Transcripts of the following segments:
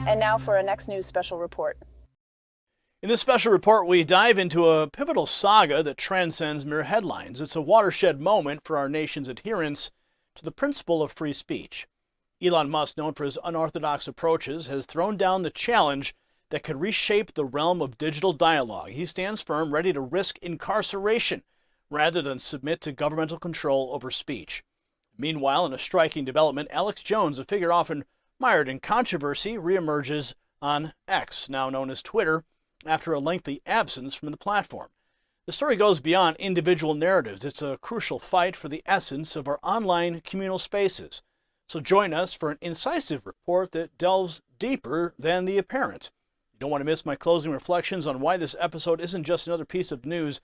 And now for our next news special report. In this special report, we dive into a pivotal saga that transcends mere headlines. It's a watershed moment for our nation's adherence to the principle of free speech. Elon Musk, known for his unorthodox approaches, has thrown down the challenge that could reshape the realm of digital dialogue. He stands firm, ready to risk incarceration rather than submit to governmental control over speech. Meanwhile, in a striking development, Alex Jones, a figure often mired in controversy, reemerges on X, now known as Twitter, after a lengthy absence from the platform. The story goes beyond individual narratives. It's a crucial fight for the essence of our online communal spaces. So join us for an incisive report that delves deeper than the apparent. You don't want to miss my closing reflections on why this episode isn't just another piece of news.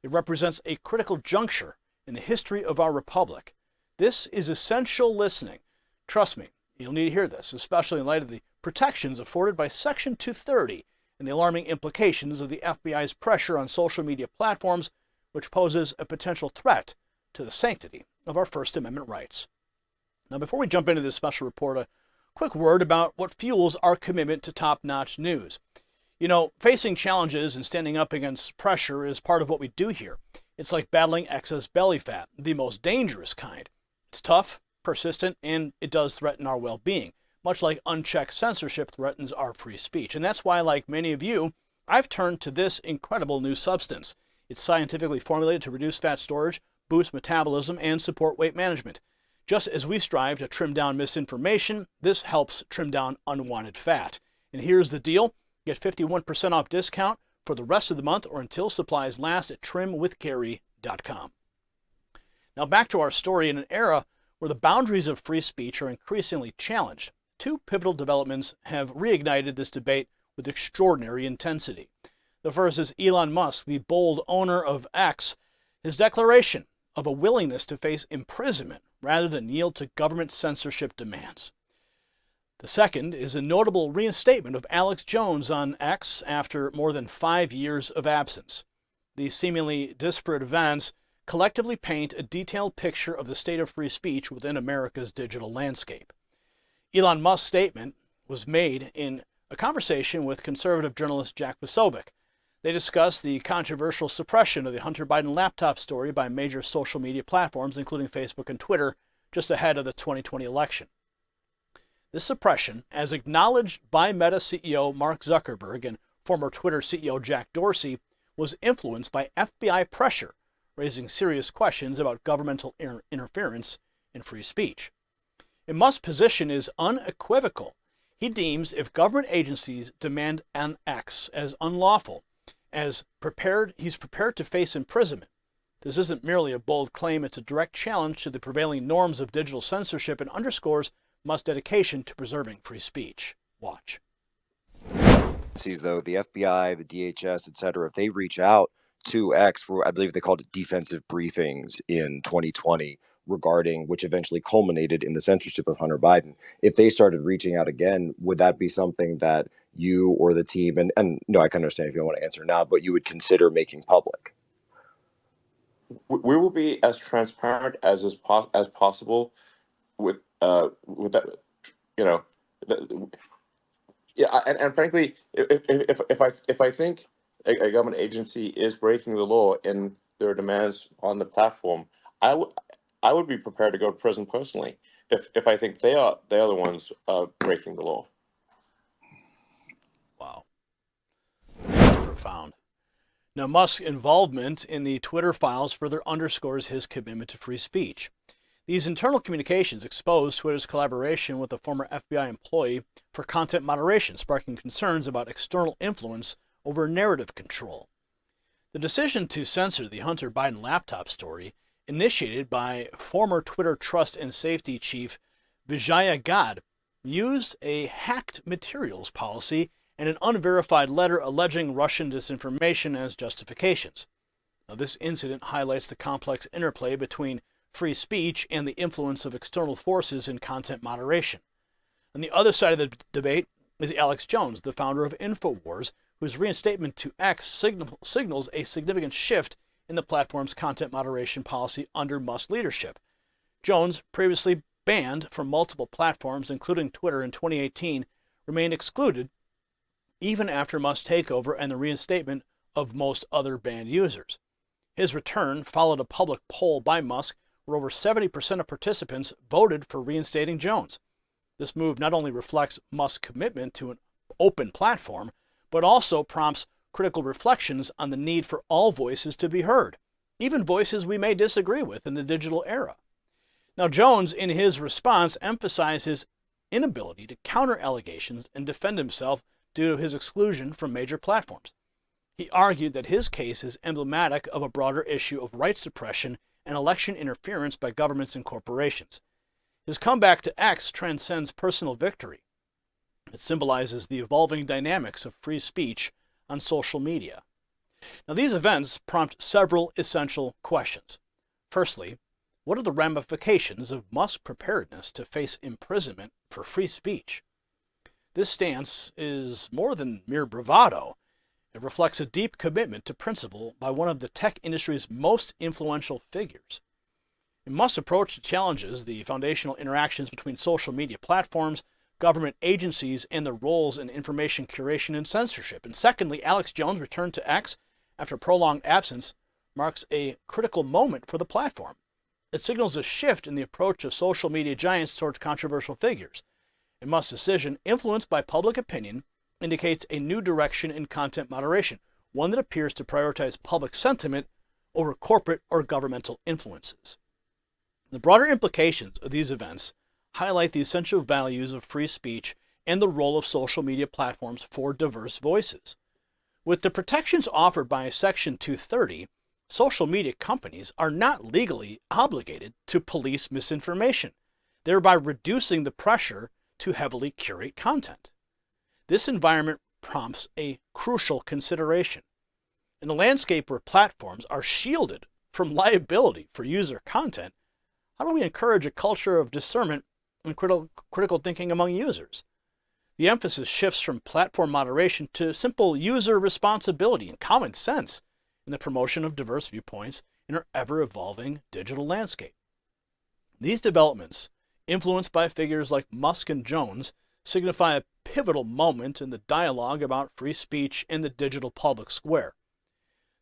It represents a critical juncture in the history of our republic. This is essential listening. Trust me, you'll need to hear this, especially in light of the protections afforded by Section 230 and the alarming implications of the FBI's pressure on social media platforms, which poses a potential threat to the sanctity of our First Amendment rights. Now, before we jump into this special report, a quick word about what fuels our commitment to top-notch news. You know, facing challenges and standing up against pressure is part of what we do here. It's like battling excess belly fat, the most dangerous kind. It's tough, persistent, and it does threaten our well-being, much like unchecked censorship threatens our free speech. And that's why, like many of you, I've turned to this incredible new substance. It's scientifically formulated to reduce fat storage, boost metabolism, and support weight management. Just as we strive to trim down misinformation, this helps trim down unwanted fat. And here's the deal. Get 51% off discount for the rest of the month or until supplies last at trimwithgary.com. Now back to our story. In an era where the boundaries of free speech are increasingly challenged, two pivotal developments have reignited this debate with extraordinary intensity. The first is Elon Musk, the bold owner of X, his declaration of a willingness to face imprisonment rather than yield to government censorship demands. The second is a notable reinstatement of Alex Jones on X after more than 5 years of absence. These seemingly disparate events collectively paint a detailed picture of the state of free speech within America's digital landscape. Elon Musk's statement was made in a conversation with conservative journalist Jack Posobiec. They discussed the controversial suppression of the Hunter Biden laptop story by major social media platforms, including Facebook and Twitter, just ahead of the 2020 election. This suppression, as acknowledged by Meta CEO Mark Zuckerberg and former Twitter CEO Jack Dorsey, was influenced by FBI pressure, raising serious questions about governmental interference in free speech. And Musk's position is unequivocal. He deems if government agencies demand an X as unlawful, he's prepared to face imprisonment. This isn't merely a bold claim, it's a direct challenge to the prevailing norms of digital censorship and underscores Musk's dedication to preserving free speech. Watch. Though the FBI, the DHS, etc., if they reach out to X, I believe they called it defensive briefings in 2020 regarding, which eventually culminated in the censorship of Hunter Biden. If they started reaching out again, would that be something that you or the team, and no, I can understand if you don't want to answer now, but you would consider making public? We will be as transparent as possible with that, yeah, and frankly, if I think a government agency is breaking the law in their demands on the platform, I would be prepared to go to prison personally if I think they are the ones breaking the law. Wow, that's profound. Now, Musk's involvement in the Twitter files further underscores his commitment to free speech. These internal communications expose Twitter's collaboration with a former FBI employee for content moderation, sparking concerns about external influence over narrative control. The decision to censor the Hunter Biden laptop story, initiated by former Twitter Trust and Safety Chief Vijaya Gadde, used a hacked materials policy and an unverified letter alleging Russian disinformation as justifications. Now, this incident highlights the complex interplay between free speech and the influence of external forces in content moderation. On the other side of the debate is Alex Jones, the founder of InfoWars, whose reinstatement to X signals a significant shift in the platform's content moderation policy under Musk's leadership. Jones, previously banned from multiple platforms, including Twitter in 2018, remained excluded even after Musk's takeover and the reinstatement of most other banned users. His return followed a public poll by Musk where over 70% of participants voted for reinstating Jones. This move not only reflects Musk's commitment to an open platform, but also prompts critical reflections on the need for all voices to be heard, even voices we may disagree with in the digital era. Now, Jones, in his response, emphasized his inability to counter allegations and defend himself due to his exclusion from major platforms. He argued that his case is emblematic of a broader issue of right suppression and election interference by governments and corporations. His comeback to X transcends personal victory. It symbolizes the evolving dynamics of free speech on social media. Now, these events prompt several essential questions. Firstly, what are the ramifications of Musk's preparedness to face imprisonment for free speech? This stance is more than mere bravado. It reflects a deep commitment to principle by one of the tech industry's most influential figures. Musk's approach challenges the foundational interactions between social media platforms, government agencies, and their roles in information curation and censorship. And secondly, Alex Jones' return to X after a prolonged absence marks a critical moment for the platform. It signals a shift in the approach of social media giants towards controversial figures. And Musk's decision, influenced by public opinion, indicates a new direction in content moderation, one that appears to prioritize public sentiment over corporate or governmental influences. The broader implications of these events highlight the essential values of free speech and the role of social media platforms for diverse voices. With the protections offered by Section 230, social media companies are not legally obligated to police misinformation, thereby reducing the pressure to heavily curate content. This environment prompts a crucial consideration. In the landscape where platforms are shielded from liability for user content, how do we encourage a culture of discernment and critical thinking among users? The emphasis shifts from platform moderation to simple user responsibility and common sense in the promotion of diverse viewpoints in our ever-evolving digital landscape. These developments, influenced by figures like Musk and Jones, signify a pivotal moment in the dialogue about free speech in the digital public square.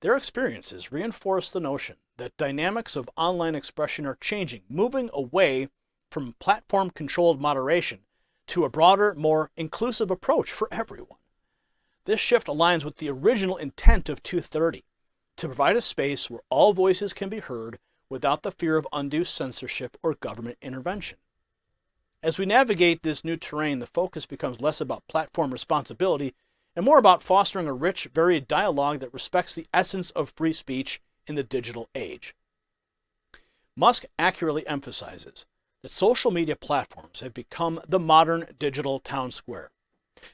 Their experiences reinforce the notion that dynamics of online expression are changing, moving away from platform-controlled moderation to a broader, more inclusive approach for everyone. This shift aligns with the original intent of 230, to provide a space where all voices can be heard without the fear of undue censorship or government intervention. As we navigate this new terrain, the focus becomes less about platform responsibility and more about fostering a rich, varied dialogue that respects the essence of free speech in the digital age. Musk accurately emphasizes that social media platforms have become the modern digital town square,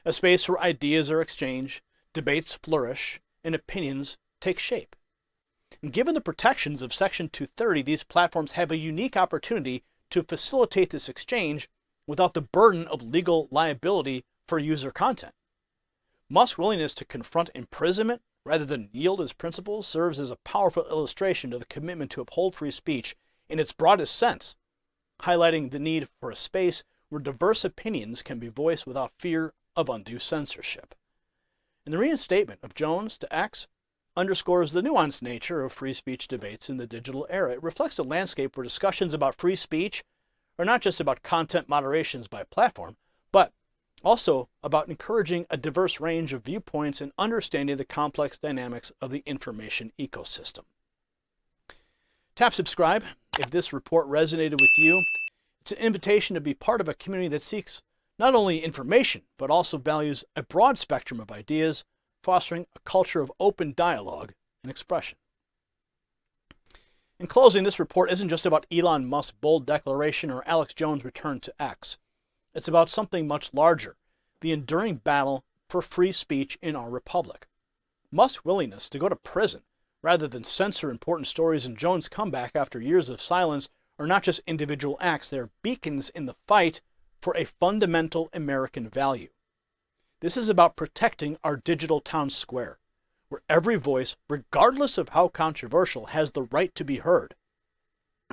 a space where ideas are exchanged, debates flourish, and opinions take shape. And given the protections of Section 230, these platforms have a unique opportunity to facilitate this exchange without the burden of legal liability for user content. Musk's willingness to confront imprisonment rather than yield his principles serves as a powerful illustration of the commitment to uphold free speech in its broadest sense, highlighting the need for a space where diverse opinions can be voiced without fear of undue censorship. And the reinstatement of Jones to X underscores the nuanced nature of free speech debates in the digital era. It reflects a landscape where discussions about free speech are not just about content moderations by platform, but also about encouraging a diverse range of viewpoints and understanding the complex dynamics of the information ecosystem. Tap subscribe if this report resonated with you. It's an invitation to be part of a community that seeks not only information, but also values a broad spectrum of ideas, fostering a culture of open dialogue and expression. In closing, this report isn't just about Elon Musk's bold declaration or Alex Jones' return to X. It's about something much larger, the enduring battle for free speech in our republic. Musk's willingness to go to prison rather than censor important stories and Jones' comeback after years of silence are not just individual acts, they are beacons in the fight for a fundamental American value. This is about protecting our digital town square, where every voice, regardless of how controversial, has the right to be heard.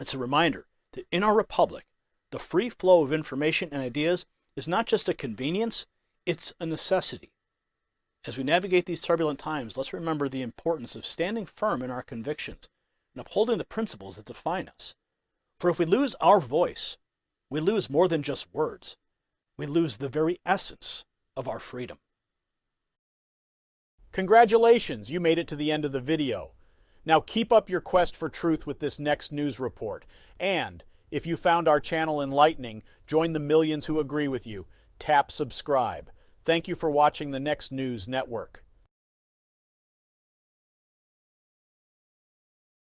It's a reminder that in our republic, the free flow of information and ideas is not just a convenience, it's a necessity. As we navigate these turbulent times, let's remember the importance of standing firm in our convictions and upholding the principles that define us. For if we lose our voice, we lose more than just words. We lose the very essence of our freedom. Congratulations, you made it to the end of the video. Now keep up your quest for truth with this next news report. And if you found our channel enlightening, join the millions who agree with you. Tap subscribe. Thank you for watching the Next News Network.